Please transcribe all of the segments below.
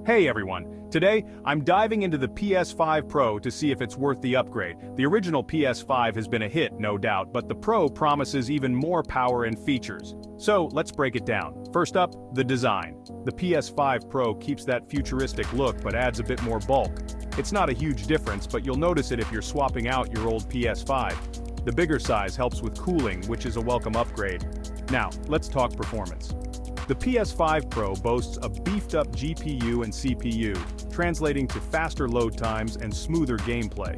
Hey everyone, today I'm diving into the PS5 Pro to see if it's worth the upgrade. The original PS5 has been a hit, no doubt, but the Pro promises even more power and features. So let's break it down. First up, the design. The PS5 Pro keeps that futuristic look but adds a bit more bulk. It's not a huge difference, but you'll notice it if you're swapping out your old PS5. The bigger size helps with cooling, which is a welcome upgrade. Now, let's talk performance. The PS5 Pro boasts a beefed-up GPU and CPU, translating to faster load times and smoother gameplay.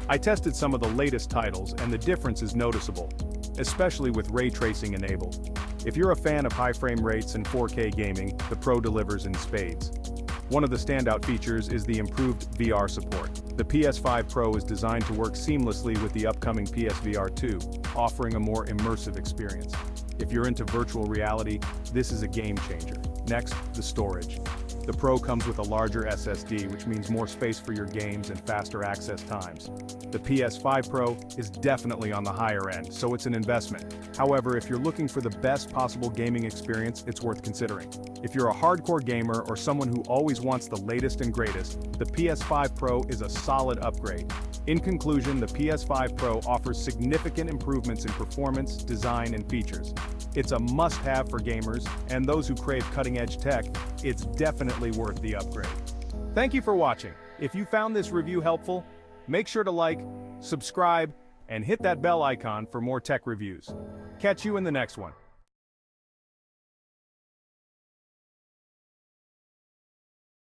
I tested some of the latest titles, and the difference is noticeable, especially with ray tracing enabled. If you're a fan of high frame rates and 4K gaming, the Pro delivers in spades. One of the standout features is the improved VR support. The PS5 Pro is designed to work seamlessly with the upcoming PSVR 2, offering a more immersive experience. If you're into virtual reality, this is a game changer. Next, the storage. The Pro comes with a larger SSD, which means more space for your games and faster access times. The PS5 Pro is definitely on the higher end, so it's an investment. However, if you're looking for the best possible gaming experience, it's worth considering. If you're a hardcore gamer or someone who always wants the latest and greatest, the PS5 Pro is a solid upgrade. In conclusion, the PS5 Pro offers significant improvements in performance, design, and features. It's a must-have for gamers, and those who crave cutting-edge tech, it's definitely worth the upgrade. Thank you for watching. If you found this review helpful, make sure to like, subscribe, and hit that bell icon for more tech reviews. Catch you in the next one.